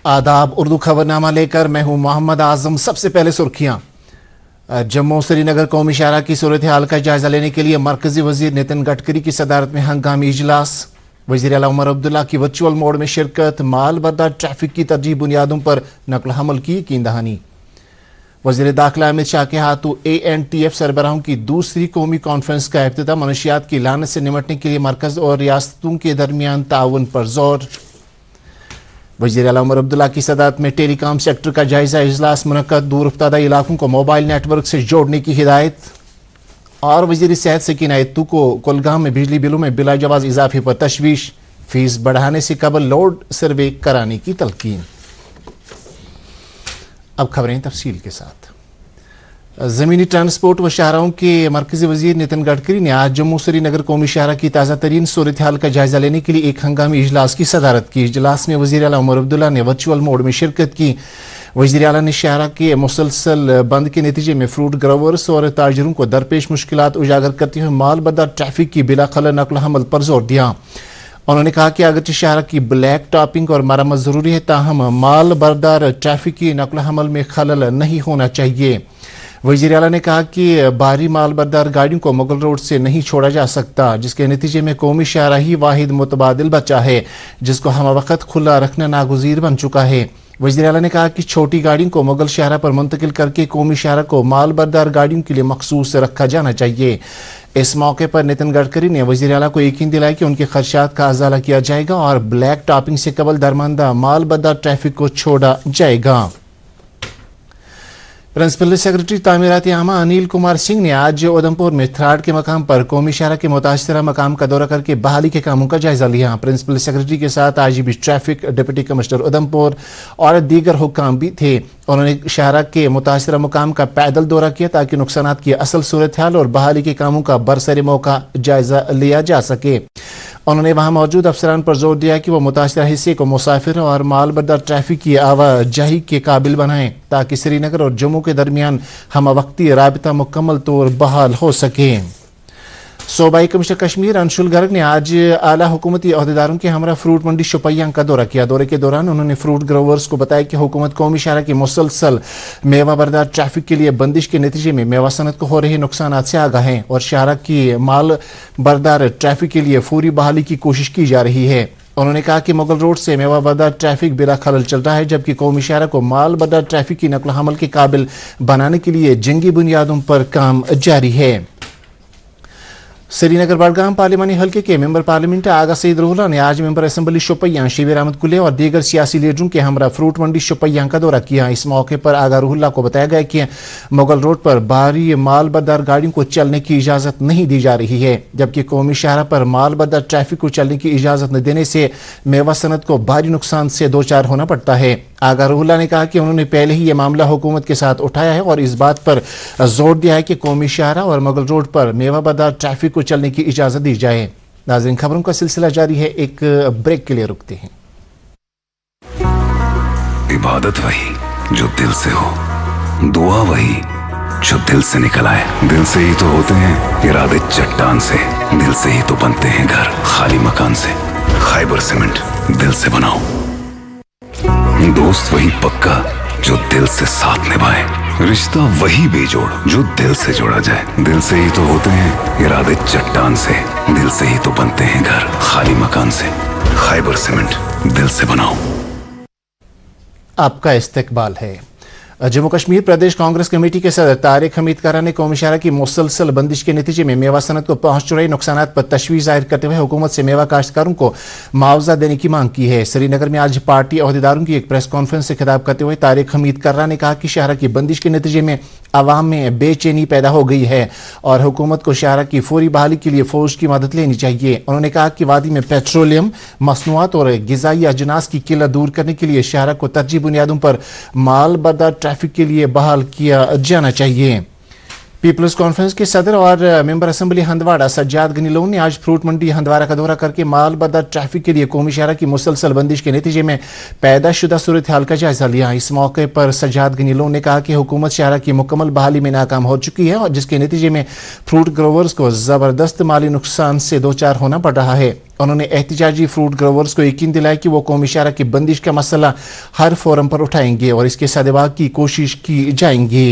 आदाब। उर्दू खबरनामा लेकर मैं हूं मोहम्मद आजम। सबसे पहले सुर्खियां। जम्मू श्रीनगर कौमी शाहरा की सूरत हाल का जायजा लेने के लिए मरकजी वजीर नितिन गडकरी की सदारत में हंगामी इजलास। वजीर आला उमर अब्दुल्ला की वर्चुअल मोड में शिरकत। माल बर्दार ट्रैफिक की तरजीह बुनियादों पर नकल हमल की यकीन दहानी। वजीर दाखिला अमित शाह के हाथों ANTF सरबराहों की दूसरी कौमी कॉन्फ्रेंस का इफ्तिताह। मनशियात की लानत से निमटने के लिए मरकज और रियासतों के दरमियान ताउन पर जोर। वजीर आला उमर अब्दुल्ला की सदारत में टेलीकॉम सेक्टर का जायजा इजलास मुनक्कद। दूर अफ्तादा इलाकों को मोबाइल नेटवर्क से जोड़ने की हिदायत। और वजीर सेहत सकीना आयतू को कुलगाम में बिजली बिलों में बिला जवाज इजाफे पर तशवीश। फीस बढ़ाने से कबल लोड सर्वे कराने की तलकीन। अब खबरें तफसील के साथ। ज़मीनी ट्रांसपोर्ट व शाहराहों के मरकजी वजीर नितिन गडकरी ने आज जम्मू श्रीनगर कौमी शाहरा की ताज़ा तरीन सूरत हाल का जायजा लेने के लिए एक हंगामी इजलास की सदारत की। इजलास में वजीर आला उमर अब्दुल्ला ने वर्चुअल मोड में शिरकत की। वजीर आला ने शाहरा के मुसलसल बंद के नतीजे में फ्रूट ग्रोवर्स और ताजरों को दरपेश मुश्किलात उजागर करते हुए माल बर्दार ट्रैफिक की बिला खलल नकल हमल पर जोर दिया। उन्होंने कहा कि अगरचे शाहरा की ब्लैक टॉपिंग और मरम्मत जरूरी है, ताहम माल बर्दार ट्रैफिक की नकल हमल में खलल नहीं होना चाहिए। वजीर आला ने कहा कि भारी माल बर्दार गाड़ियों को मुगल रोड से नहीं छोड़ा जा सकता, जिसके नतीजे में कौमी शाहरा ही वाहिद मुतबादिल बचा है जिसको हम वक्त खुला रखना नागुज़ीर बन चुका है। वजीर आला ने कहा कि छोटी गाड़ियों को मुगल शाहरा पर मुंतकिल करके कौमी शाहरा को माल बर्दार गाड़ियों के लिए मखसूस रखा जाना चाहिए। इस मौके पर नितिन गडकरी ने वजीर आला को यकीन दिलाया कि उनके खर्चात का अजाला किया जाएगा और ब्लैक टॉपिंग से कबल दरमंदा माल बर्दार ट्रैफिक को छोड़ा जाएगा। प्रिंसिपल सेक्रेटरी तामीरात आमा अनिल कुमार सिंह ने आज उधमपुर में थ्राड के मकाम पर कौमी शाहरा के मुतासरा मकाम का दौरा करके बहाली के कामों का जायजा लिया। प्रिंसिपल सेक्रेटरी के साथ IGP traffic, deputy commissioner Udhampur और दीगर हुक्काम भी थे। उन्होंने शाहरा के मुतासरा मकाम का पैदल दौरा किया ताकि नुकसानात की असल सूरत हाल और बहाली के कामों का बरसरे मौका जायजा लिया जा सके। उन्होंने वहां मौजूद अफसरान पर जोर दिया कि वह मुतासरा हिस्से को मुसाफिर और माल बर्दार ट्रैफिक की आवाजाही के काबिल बनाएं ताकि श्रीनगर और जम्मू के दरमियान हम वक्ती राबिता मुकम्मल तौर बहाल हो सके। सूबाई कमिश्नर कश्मीर अंशुल गर्ग ने आज आला हुकूमती अहदेदारों के हमरा फ्रूट मंडी शुपैयां का दौरा किया। दौरे के दौरान उन्होंने फ्रूट ग्रोवर्स को बताया कि हुकूमत कौमी शाहरा की मुसलसल मेवा बर्दार ट्रैफिक के लिए बंदिश के नतीजे में मेवा सनत को हो रहे नुकसान से आगाह हैं और शाहरा की माल बर्दार ट्रैफिक के लिए फौरी बहाली की कोशिश की जा रही है। उन्होंने कहा कि मुगल रोड से मेवा बर्दार ट्रैफिक बिला खलल चल रहा है, जबकि कौमी शाहरा को माल बर्दार ट्रैफिक की नकल हमल के काबिल बनाने के लिए जंगी बुनियादों पर काम जारी है। श्रीनगर बड़गाम पार्लिमानी हल्के के मेंबर पार्लियामेंट आगा सईद रूहुल्लाह ने आज मेंबर असेंबली शुपैयां शबीर अहमद कुले और दीगर सियासी लीडरों के हमरा फ्रूट मंडी शुपैयां का दौरा किया। इस मौके पर आगा रूहुल्लाह को बताया गया कि मुगल रोड पर भारी माल बर्दार गाड़ियों को चलने की इजाजत नहीं दी जा रही है, जबकि कौमी शाहरा पर माल बर्दार ट्रैफिक को चलने की इजाजत न देने से मेवा सनत को भारी नुकसान से दो चार होना पड़ता है। आगा रूहुल्लाह ने कहा कि उन्होंने पहले ही यह मामला हुकूमत के साथ उठाया है और इस बात पर जोर दिया है कि कौमी शाहरा और मुगल रोड पर मेवा बर्दार ट्रैफिक को चलने की इजाजत दी जाए। नाज़रीन, खबरों का सिलसिला जारी है, एक ब्रेक के लिए रुकते हैं। इबादत वही जो दिल से हो, दुआ वही जो दिल से निकल आए। दिल से ही तो होते हैं इरादे चट्टान से, दिल से ही तो बनते हैं घर खाली मकान से। खैबर सीमेंट, दिल से बनाओ। दोस्त वही पक्का जो दिल से साथ निभाए, रिश्ता वही बेजोड़ जो दिल से जोड़ा जाए। दिल से ही तो होते हैं इरादे चट्टान से, दिल से ही तो बनते हैं घर खाली मकान से। खैबर सीमेंट, दिल से बनाओ। आपका इस्तकबाल है। जम्मू कश्मीर प्रदेश कांग्रेस कमेटी के सदर तारिक हमीद कारा ने कौमी शाहरा की मुसलसल बंदिश के नतीजे में मेवा सनत को पहुंच रहे नुकसानात पर तशवीश जाहिर करते हुए हुकूमत से मेवा काश्तकारों को मुआवजा देने की मांग की है। श्रीनगर में आज पार्टी अहदेदारों की एक प्रेस कॉन्फ्रेंस से खिताब करते हुए तारिक हमीद कारा ने कहा कि शाहरा की बंदिश के नतीजे में अवाम में बेचैनी पैदा हो गई है और हुकूमत को शाहरा की फौरी बहाली के लिए फौज की मदद लेनी चाहिए। उन्होंने कहा कि वादी में पेट्रोलियम, मसनूआत और ग़िज़ाई अजनास की किल्लत दूर करने के लिए शाहरा को तरजीह बुनियादों पर माल बर्दार ट्रैफिक के लिए बहाल किया जाना चाहिए। पीपल्स कॉन्फ्रेंस के सदर और मेंबर असम्बली हंदवाड़ा सज्जाद गनी लोन ने आज फ्रूट मंडी हंदवाड़ा का दौरा करके माल बदर ट्रैफिक के लिए कौमी शहरा की मुसलसल बंदिश के नतीजे में पैदा शुदा सूरत हाल का जायजा लिया। इस मौके पर सज्जाद गनी लोन ने कहा कि हुकूमत शहरा की मुकम्मल बहाली में नाकाम हो चुकी है और जिसके नतीजे में फ्रूट ग्रोवर्स को जबरदस्त माली नुकसान से दो चार होना पड़ रहा है। उन्होंने एहतिजाजी फ्रूट ग्रोवर्स को यकीन दिलाया कि वो कौमी शहरा की बंदिश का मसला हर फोरम पर उठाएंगे और इसके सदबाग की कोशिश की जाएंगी।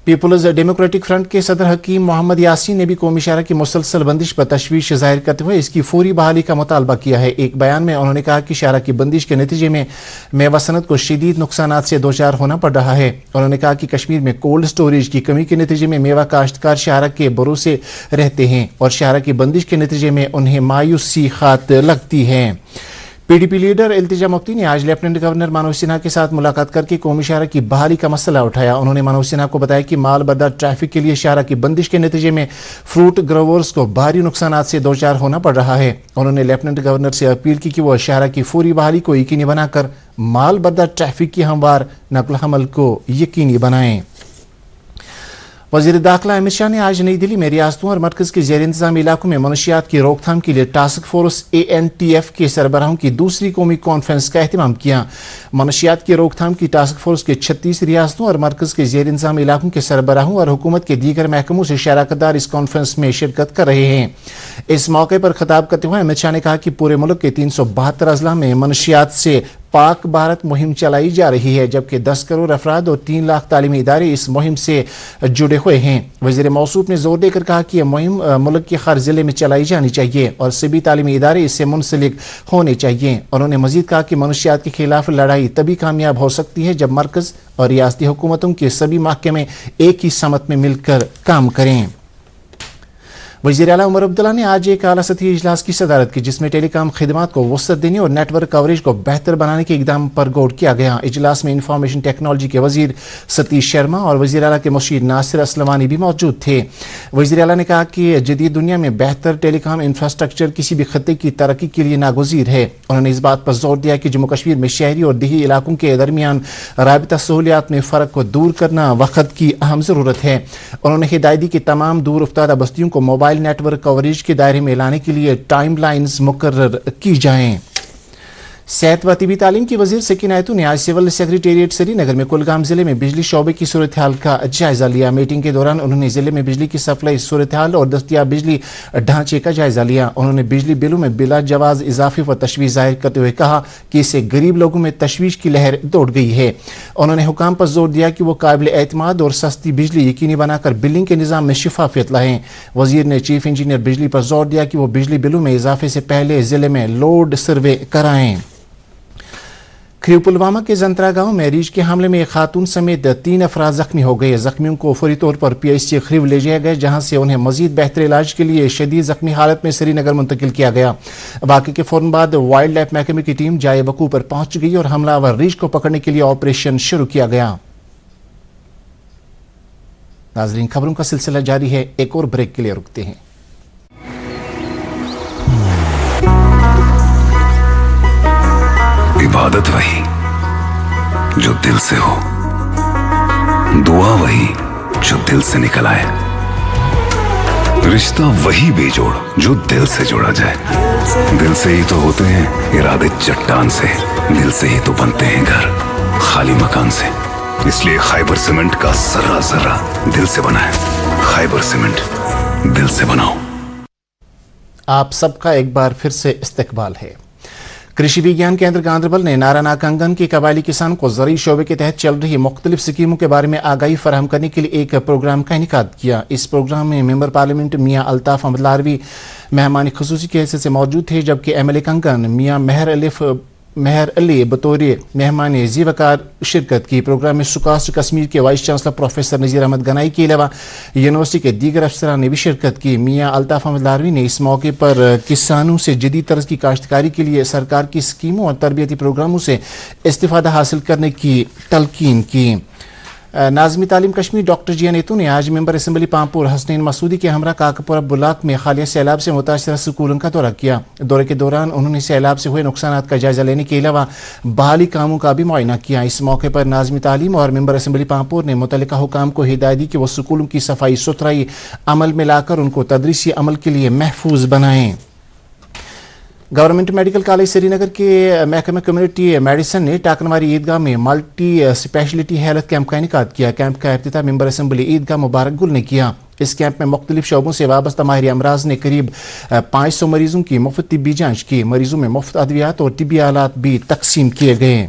पीपल्स डेमोक्रेटिक फ्रंट के सदर हकीम मोहम्मद यासीन ने भी कौमी शहरा की मुसलसल बंदिश पर तशवीश जाहिर करते हुए इसकी फौरी बहाली का मुतालबा किया है। एक बयान में उन्होंने कहा कि शहरा की बंदिश के नतीजे में मेवा सनत को शदीद नुकसानात से दो चार होना पड़ रहा है। उन्होंने कहा कि कश्मीर में कोल्ड स्टोरेज की कमी के नतीजे में मेवा काश्तकार शहरा के भरोसे रहते हैं और शहरा की बंदिश के नतीजे में उन्हें मायूसी खात लगती है। पीडीपी लीडर इल्तिजा मुफ्ती ने आज लेफ्टिनेंट गवर्नर मनोज सिन्हा के साथ मुलाकात करके कौमी शहरा की बहाली का मसला उठाया। उन्होंने मनोज सिन्हा को बताया कि माल बदर ट्रैफिक के लिए शहरा की बंदिश के नतीजे में फ्रूट ग्रोवर्स को भारी नुकसानात से दो चार होना पड़ रहा है। उन्होंने लेफ्टिनेंट गवर्नर से अपील की कि वह शहरा की फौरी बहाली को यकीनी बनाकर माल बदर ट्रैफिक की हमवार नकल हमल को यकीनी बनाएं। वज़ीर दाखिला अमित शाह ने आज नई दिल्ली में रियासतों और मरकज के ज़ेर इंतज़ाम इलाकों में मनशियात की रोकथाम के लिए टास्क फोर्स ANTF के सरबराहों की दूसरी कौमी कॉन्फ्रेंस का एहतमाम किया। मनशियात की रोकथाम की टास्क फोर्स के 36 रियासतों और मरकज के ज़ेर इंतज़ाम इलाकों के सरबराहों और हुकूमत के दीगर महकमों से शराकतदार इस कॉन्फ्रेंस में शिरकत कर रहे हैं। इस मौके पर खिताब करते हुए अमित शाह ने कहा कि पूरे मुल्क के 372 अजला में मनशियात से पाक भारत मुहिम चलाई जा रही है, जबकि 10 करोड़ अफराद और 3 लाख तालीमी इदारे इस मुहिम से जुड़े हुए हैं। वज़ीर मौसूफ ने जोर देकर कहा कि यह मुहिम मुल्क के हर जिले में चलाई जानी चाहिए और सभी तालीमी इदारे इससे मुंसलिक होने चाहिए। उन्होंने मजीद कहा कि मनशियात के खिलाफ लड़ाई तभी कामयाब हो सकती है जब मरकज और रियासती हुकूमतों के सभी महकमे एक ही समत में मिलकर काम करें। वज़ीर आला उमर अब्दुल्ला ने आज एक आला सतही इजलास की सदारत की जिसमें टेलीकॉम खिदमात को वसअत देने और नेटवर्क कवरेज को बेहतर बनाने के इकदाम पर गौर किया गया। इजलास में इंफॉर्मेशन टेक्नोलॉजी के वजीर सतीश शर्मा और वज़ीर आला के मुशीर नासिर असलमानी भी मौजूद थे। वज़ीर आला ने कहा कि जदीद दुनिया में बेहतर टेलीकॉम इंफ्रास्ट्रक्चर किसी भी खत्ते की तरक्की के लिए नागुज़ीर है। उन्होंने इस बात पर जोर दिया कि जम्मू कश्मीर में शहरी और देही इलाकों के दरमियान राबिता सहूलियात में फ़र्क को दूर करना वक्त की अहम ज़रूरत है। उन्होंने हिदायत दी कि तमाम दूर उफ्तादा बस्तियों को मोबाइल नेटवर्क कवरेज के दायरे में लाने के लिए टाइम लाइन्स मुकर्रर की जाएं। सेहत व तिबी तालीम की वजीर सकीना आयतू ने आज सिविल सेक्रेटेरिएट श्रीनगर में कुलगाम जिले में बिजली शोबे की सूरत हाल का जायजा लिया। मीटिंग के दौरान उन्होंने जिले में बिजली की सप्लाई सूरत हाल और दस्तियाब बिजली ढांचे का जायजा लिया। उन्होंने बिजली बिलों में बिला जवाज इजाफे पर तशवीश जाहिर करते हुए कहा कि इससे गरीब लोगों में तशवीश की लहर दौड़ गई है। उन्होंने हुकाम पर जोर दिया कि वो काबिल एतमाद और सस्ती बिजली यकीनी बनाकर बिलिंग के निज़ाम में शिफाफियत लाएं। वजीर ने चीफ इंजीनियर बिजली पर जोर दिया कि वो बिजली बिलों में इजाफे से पहले जिले में लोड सर्वे कराएं। खरीव पुलवामा के जंतरा गांव में रीछ के हमले में एक खातून समेत 3 अफराद जख्मी हो गए। जख्मियों को फौरी तौर पर PIC खरीव ले जाया गया जहां से उन्हें मजीद बेहतर इलाज के लिए शदीद जख्मी हालत में श्रीनगर मुंतकिल किया गया। वाक़े के फौरन बाद वाइल्ड लाइफ महकमे की टीम जाए वकू पर पहुंच गई और हमलावर रीछ को पकड़ने के लिए ऑपरेशन शुरू किया गया। नाजरीन, खबरों का सिलसिला जारी है, एक और ब्रेक के लिए रुकते हैं। इबादत वही जो दिल से हो, दुआ वही जो दिल से निकल आए, रिश्ता वही बेजोड़ जो दिल से जोड़ा जाए। दिल से ही तो होते हैं इरादे चट्टान से, दिल से ही तो बनते हैं घर खाली मकान से। इसलिए खैबर सीमेंट का जर्रा जर्रा दिल से बना है। खैबर सीमेंट, दिल से बनाओ। आप सबका एक बार फिर से इस्तकबाल है। कृषि विज्ञान केंद्र गांधरबल ने नाराना कंगन के कबायली किसानों को ज़रूरी शोबे के तहत चल रही मुख्तलिफ स्कीमों के बारे में आगाही फराहम करने के लिए एक प्रोग्राम का इनेकाद किया। इस प्रोग्राम में मेंबर पार्लियामेंट मियाँ अल्ताफ अहमद लारवी मेहमान खुसूसी की हैसियत से मौजूद थे, जबकि MLA कंगन मियाँ मेहर अली बतौर मेहमान ज़ीवकार शिरकत की। प्रोग्राम में सुकास्ट कश्मीर के वाइस चांसलर प्रोफेसर नज़ीर अहमद गनाई के अलावा यूनिवर्सिटी के दीगर अफसरान ने भी शिरकत की। मियाँ अल्ताफ अहमद लारवी ने इस मौके पर किसानों से जदीद तर्ज की काश्तकारी के लिए सरकार की स्कीमों और तरबियती प्रोग्रामों से इस्तिफादा हासिल करने की तलकीन की। नाज़मी तालीम कश्मीर डॉक्टर जिया नेतू ने आज मेंबर असम्बली पामपुर हसनैन मसूदी के हमरा काकपुरा ब्लॉक में हालिया सैलाब से मुतासर स्कूलों का दौरा किया। दौरे के दौरान उन्होंने सैलाब से हुए नुकसान का जायजा लेने के अलावा बहाली कामों का भी मुआयना किया। इस मौके पर नाज़मी तालीम और मेंबर असम्बली पामपुर ने मुतल्लिका हुकाम को हिदायत दी कि वो स्कूलों की सफाई सुथराई अमल में लाकर उनको तदरीसी अमल के लिए महफूज बनाएं। गवर्नमेंट मेडिकल कॉलेज श्रीनगर के महकमे कम्युनिटी मेडिसिन ने टाकनवारी ईदगाह में मल्टी स्पेशलिटी हेल्थ कैंप का इनेकाद किया। कैंप का इफ्तिताह मेंबर असम्बली ईदगाह मुबारक गुल ने किया। इस कैंप में मुख्तलिफ शोबों से वाबस्ता माहिर अमराज ने करीब 500 मरीजों की मुफ्त तिब्बी जांच की। मरीजों में मुफ्त अद्वियात और तिब्बी आलात भी तकसीम किए गए।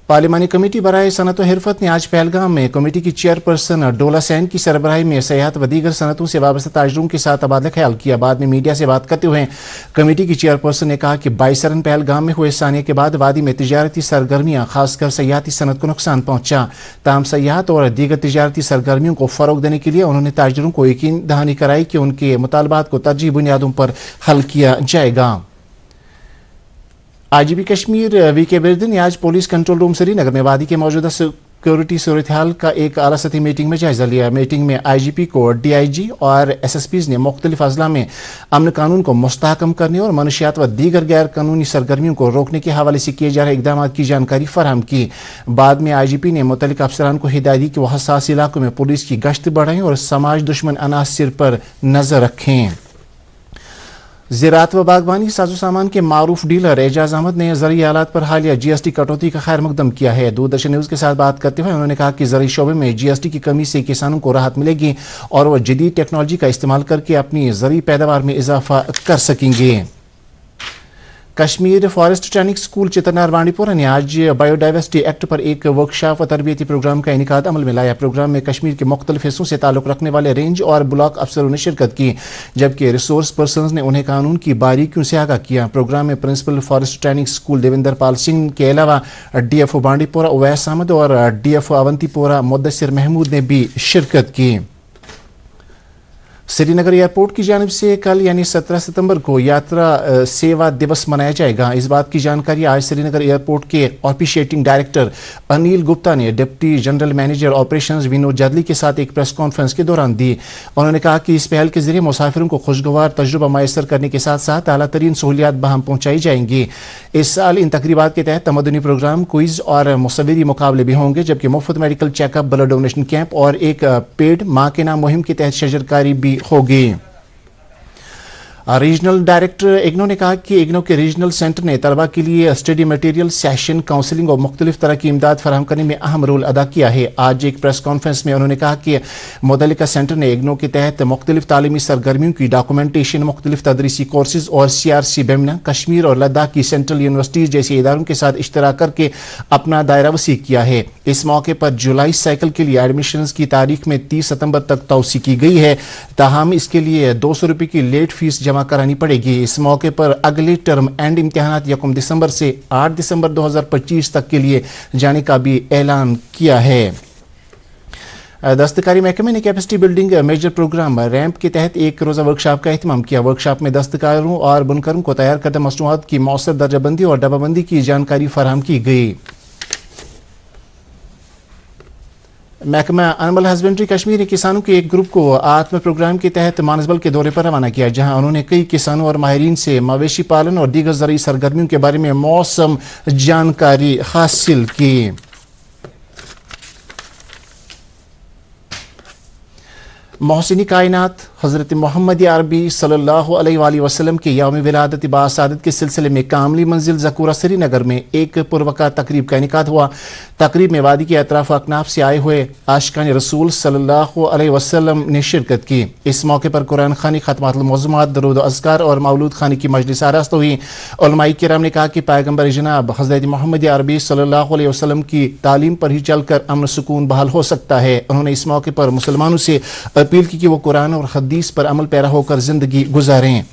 पार्लिमानी कमेटी बराए सनत व हिरफत ने आज पहलगाम में कमेटी की चेयरपर्सन डोला सैन की सरबराही में सयाहत व दीगर सनतों से वाबस्ता ताजरों के साथ तबादला ख्याल किया। बाद में मीडिया से बात करते हुए कमेटी की चेयरपर्सन ने कहा कि 22 रन पहलगाम में हुए सानिया के बाद वादी में तिजारती सरगर्मियां खासकर सयाहती सनत को नुकसान पहुंचा। ताम सयाहत और दीगर तिजारती सरगर्मियों को फरोग देने के लिए उन्होंने ताजरों को यकीन दहानी कराई कि उनके मुतालबात को तरजीह बुनियादों पर हल किया जाएगा। आईजीपी कश्मीर वीके बिरदन ने आज पुलिस कंट्रोल रूम श्रीनगर में वादी के मौजूदा सिक्योरिटी सूरत हाल का एक आला सतही मीटिंग में जायजा लिया। मीटिंग में आईजीपी को डीआईजी और एसएसपीज ने मुख्तलिफ अजला में अमन कानून को मुस्तहकम करने और मनशियात व दीगर गैर कानूनी सरगर्मियों को रोकने के हवाले से किए जा रहे इकदाम की जानकारी फराहम की। बाद में आईजीपी ने मुतल्लिक अफसरान को हिदायत दी कि वह हसास इलाकों में पुलिस की गश्त बढ़ाएं और समाज दुश्मन अनासिर पर नजर रखें। ज़राअत व बागबानी साजो सामान के मारूफ डीलर एजाज अहमद ने ज़रई आलात पर हालिया जीएसटी कटौती का खैर मकदम किया है। दूरदर्शन न्यूज़ के साथ बात करते हुए उन्होंने कहा कि ज़रई शोबे में जीएसटी की कमी से किसानों को राहत मिलेगी और वह जदीद टेक्नोलॉजी का इस्तेमाल करके अपनी ज़रई पैदावार में इजाफा कर सकेंगे। Kashmir forest training school Chitternar Bandipora ने आज बायोडाइवर्सिटी एक्ट पर एक वर्कशॉप व तरबियती प्रोग्राम का इनेकाद अमल में लाया। प्रोग्राम में कश्मीर के मुख्तलिफ हिस्सों से ताल्लुक़ रखने वाले रेंज और ब्लॉक अफसरों ने शिरकत की, जबकि रिसोर्स पर्सनस ने उन्हें कानून की बारीकियों से आगाह किया। प्रोग्राम में principal forest training school Devendra Pal Singh के अलावा डीएफओ बांडीपोरा उवैस अहमद और डीएफओ अवंतीपोरा मुद्दसिर महमूद ने भी शिरकत की। श्रीनगर एयरपोर्ट की जानिब से कल यानी 17 सितंबर को यात्रा सेवा दिवस मनाया जाएगा। इस बात की जानकारी आज श्रीनगर एयरपोर्ट के ऑफिशिएटिंग डायरेक्टर अनिल गुप्ता ने deputy general manager operations Vinod Jadli के साथ एक प्रेस कॉन्फ्रेंस के दौरान दी। उन्होंने कहा कि इस पहल के जरिए मुसाफिरों को खुशगवार तजुर्बा मैसर करने के साथ साथ आला तरीन सहूलियात बहाम पहुंचाई जाएंगी। इस साल इन तकरीबात के तहत तमदनी प्रोग्राम, क्विज और मुसव्विरी मुकाबले भी होंगे, जबकि मुफ्त medical checkup, blood donation camp और एक पेड माँ के नाम मुहिम के तहत शजरकारी भी होगी। रीजनल डायरेक्टर इग्नो ने कहा कि इग्नो के रीजनल सेंटर ने तलबा के लिए स्टडी मटेरियल, सेशन, काउंसलिंग और मुख्तलिफ तरह की इमदाद फराहम करने में अहम रोल अदा किया है। आज एक प्रेस कॉन्फ्रेंस में उन्होंने कहा कि मुतल्लिका सेंटर ने इग्नो के तहत मुख्तलिफ तालीमी सरगर्मियों की डॉक्यूमेंटेशन, मुख्तलिफ तदरीसी कोर्सेज और CRC बेमना, कश्मीर और लद्दाख की सेंट्रल यूनिवर्सिटीज जैसे इदारों के साथ इश्तराक करके अपना दायरा वसी किया है। इस मौके पर जुलाई साइकिल के लिए एडमिशन की तारीख में 30 सितंबर तक तौसी की गई है, ताहम इसके लिए 200 रुपये की लेट फीस जमा करानी पड़ेगी। इस मौके पर अगले टर्म एंड इम्तिहानात 1 दिसंबर से 8 दिसंबर 2025 तक के लिए जाने का भी ऐलान किया है। दस्तकारी महकमे ने capacity building major programme RAMP के तहत एक रोज़ा वर्कशॉप का एहतमाम किया। वर्कशॉप में दस्तकारों और बुनकरों को तैयार करदा मसनूआत की मौसर दर्जाबंदी और डब्बाबंदी की जानकारी फराहम की गई। महकमा एनिमल हस्बेंड्री कश्मीर ने किसानों के एक ग्रुप को आत्म प्रोग्राम के तहत मानसबल के दौरे पर रवाना किया, जहां उन्होंने कई किसानों और माहिरीन से मवेशी पालन और दीगर ज़रई सरगर्मियों के बारे में मौसम जानकारी हासिल की। मोहसिनी कायनात हज़रत मोहम्मद अरबी सल्लल्लाहु अलैहि वसल्लम के यौम विलादत बासादत के सिलसिले में कामली मंजिल ज़कूरा श्रीनगर में एक पुरवका तकरीब का इनेकाद हुआ। तकरीब में वादी के अतराफ अकनाफ से आए हुए आशिकान रसूल सल्लल्लाहु अलैहि वसल्लम ने शिरकत की। इस मौके पर कुरान खानी, खतमातुल मौज़ूमात, दरूद अज़कार और मौलूद खानी की मजलिस आरास्त हुई। उलमाए किराम ने कहा कि पैगम्बर जनाब हज़रत मोहम्मद अरबी सल्लल्लाहु अलैहि वसल्लम की तालीम पर ही चलकर अमन सुकून बहाल हो सकता है। उन्होंने इस मौके पर मुसलमानों से अपील की कि वो कुरान और हदीस पर अमल पैरा होकर जिंदगी गुजारें।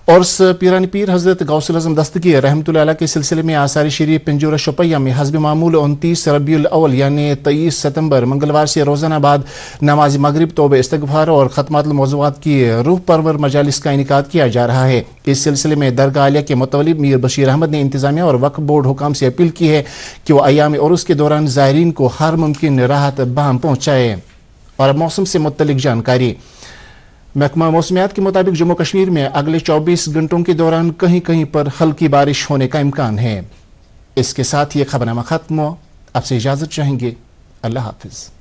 عرس پیرانی پیر حضرت غوث العظم دستگیر رحمۃ اللہ کے سلسلے میں آثار شریف پنجورہ شوپیہ میں حسب معمول 29 ربیع الاول یعنی 23 ستمبر منگلوار سے روزانہ بعد نماز مغرب توبہ استغفار اور ختمات الموضوعات کی روح پرور مجالس کا انعقاد کیا جا رہا ہے۔ اس سلسلے میں درگاہ عالیہ کے متولی میر بشیر احمد نے انتظامیہ اور وقف بورڈ حکام سے اپیل کی ہے کہ وہ ایام عرس کے دوران زائرین کو ہر ممکن راحت بہم پہنچائے۔ اور موسم سے متعلق جانکاری۔ محکمہ موسمیات کے مطابق جموں کشمیر میں اگلے 24 گھنٹوں کے دوران کہیں کہیں پر ہلکی بارش ہونے کا امکان ہے۔ اس کے ساتھ یہ خبرنامہ ختم ہوا۔ اب سے اجازت چاہیں گے۔ اللہ حافظ۔